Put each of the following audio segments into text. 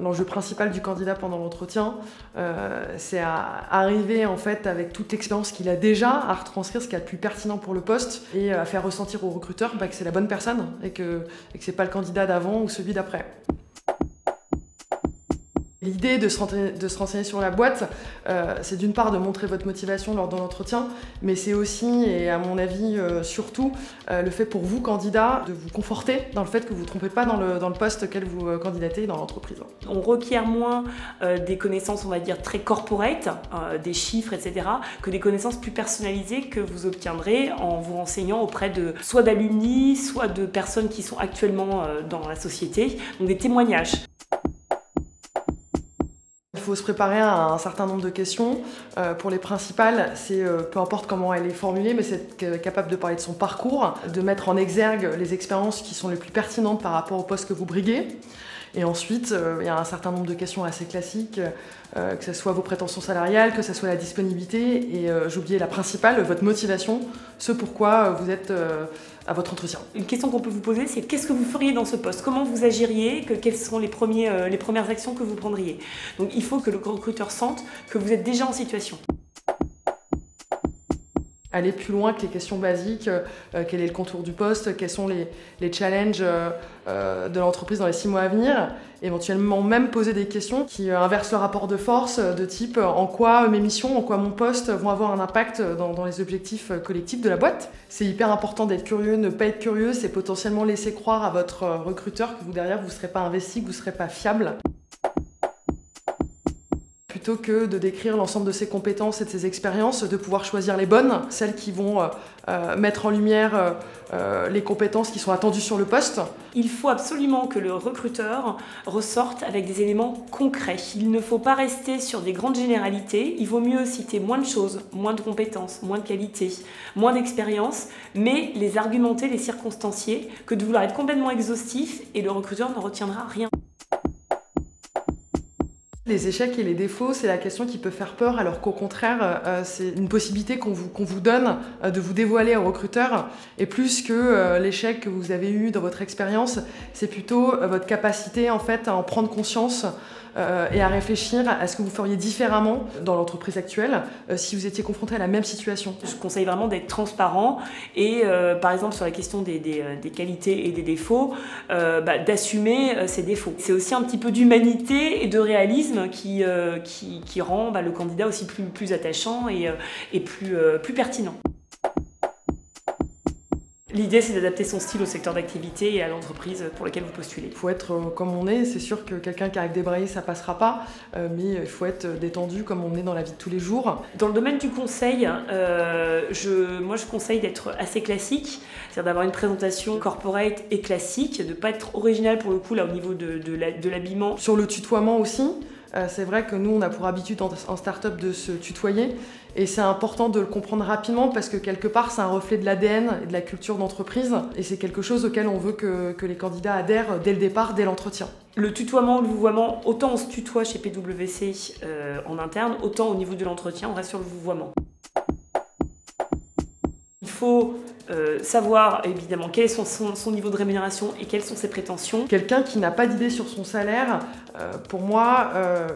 L'enjeu principal du candidat pendant l'entretien, c'est à arriver en fait avec toute l'expérience qu'il a déjà, à retranscrire ce qu'il y a de plus pertinent pour le poste et à faire ressentir au recruteur que c'est la bonne personne et que c'est pas le candidat d'avant ou celui d'après. L'idée de se renseigner sur la boîte, c'est d'une part de montrer votre motivation lors de l'entretien, mais c'est aussi, et à mon avis surtout, le fait pour vous, candidat, de vous conforter dans le fait que vous ne vous trompez pas dans le poste auquel vous candidatez dans l'entreprise. On requiert moins des connaissances, on va dire, très corporate, des chiffres, etc., que des connaissances plus personnalisées que vous obtiendrez en vous renseignant auprès de soit d'alumni, soit de personnes qui sont actuellement dans la société, donc des témoignages. Il faut se préparer à un certain nombre de questions. Pour les principales, c'est peu importe comment elle est formulée, mais c'est être capable de parler de son parcours, de mettre en exergue les expériences qui sont les plus pertinentes par rapport au poste que vous briguez. Et ensuite, il y a un certain nombre de questions assez classiques, que ce soit vos prétentions salariales, que ce soit la disponibilité, et j'oubliais la principale, votre motivation, ce pourquoi vous êtes à votre entretien. Une question qu'on peut vous poser, c'est qu'est-ce que vous feriez dans ce poste? Comment vous agiriez? Quelles sont les premières actions que vous prendriez? Donc il faut que le recruteur sente que vous êtes déjà en situation. Aller plus loin que les questions basiques, quel est le contour du poste, quels sont les challenges de l'entreprise dans les 6 mois à venir, éventuellement même poser des questions qui inversent le rapport de force, de type en quoi mes missions, en quoi mon poste vont avoir un impact dans les objectifs collectifs de la boîte. C'est hyper important d'être curieux, ne pas être curieux, c'est potentiellement laisser croire à votre recruteur que vous derrière vous ne serez pas investi, que vous ne serez pas fiable. Plutôt que de décrire l'ensemble de ses compétences et de ses expériences, de pouvoir choisir les bonnes, celles qui vont mettre en lumière les compétences qui sont attendues sur le poste. Il faut absolument que le recruteur ressorte avec des éléments concrets. Il ne faut pas rester sur des grandes généralités, il vaut mieux citer moins de choses, moins de compétences, moins de qualités, moins d'expérience, mais les argumenter, les circonstancier, que de vouloir être complètement exhaustif et le recruteur ne retiendra rien. Les échecs et les défauts, c'est la question qui peut faire peur, alors qu'au contraire, c'est une possibilité qu'on vous donne de vous dévoiler au recruteur. Et plus que l'échec que vous avez eu dans votre expérience, c'est plutôt votre capacité en fait à en prendre conscience et à réfléchir à ce que vous feriez différemment dans l'entreprise actuelle si vous étiez confronté à la même situation. Je conseille vraiment d'être transparent et par exemple sur la question des qualités et des défauts, d'assumer ces défauts. C'est aussi un petit peu d'humanité et de réalisme qui rend le candidat aussi plus attachant et plus pertinent. L'idée, c'est d'adapter son style au secteur d'activité et à l'entreprise pour laquelle vous postulez. Il faut être comme on est. C'est sûr que quelqu'un qui arrive débraillé, ça passera pas, mais il faut être détendu comme on est dans la vie de tous les jours. Dans le domaine du conseil, je conseille d'être assez classique, c'est-à-dire d'avoir une présentation corporate et classique, de ne pas être original pour le coup là au niveau de l'habillement. Sur le tutoiement aussi, c'est vrai que nous, on a pour habitude en start-up de se tutoyer. Et c'est important de le comprendre rapidement parce que quelque part, c'est un reflet de l'ADN et de la culture d'entreprise. Et c'est quelque chose auquel on veut que les candidats adhèrent dès le départ, dès l'entretien. Le tutoiement, le vouvoiement, autant on se tutoie chez PwC en interne, autant au niveau de l'entretien, on reste sur le vouvoiement. Il faut savoir évidemment quel est son niveau de rémunération et quelles sont ses prétentions. Quelqu'un qui n'a pas d'idée sur son salaire, pour moi,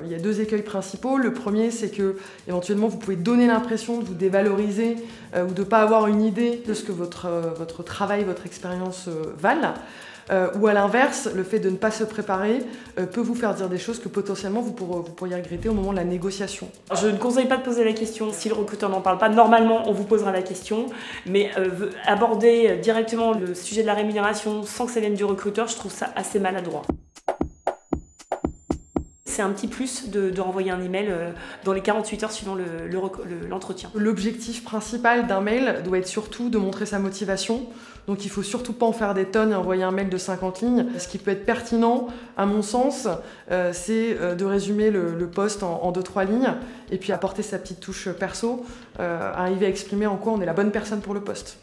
il y a 2 écueils principaux. Le premier, c'est que éventuellement vous pouvez donner l'impression de vous dévaloriser ou de ne pas avoir une idée de ce que votre travail, votre expérience valent. Ou à l'inverse, le fait de ne pas se préparer peut vous faire dire des choses que potentiellement vous pourriez regretter au moment de la négociation. Je ne conseille pas de poser la question si le recruteur n'en parle pas. Normalement, on vous posera la question, mais aborder directement le sujet de la rémunération sans que ça vienne du recruteur, je trouve ça assez maladroit. C'est un petit plus de renvoyer un email dans les 48 heures suivant l'entretien. L'objectif principal d'un mail doit être surtout de montrer sa motivation. Donc il ne faut surtout pas en faire des tonnes et envoyer un mail de 50 lignes. Ce qui peut être pertinent, à mon sens, c'est de résumer le poste en 2-3 lignes et puis apporter sa petite touche perso, arriver à exprimer en quoi on est la bonne personne pour le poste.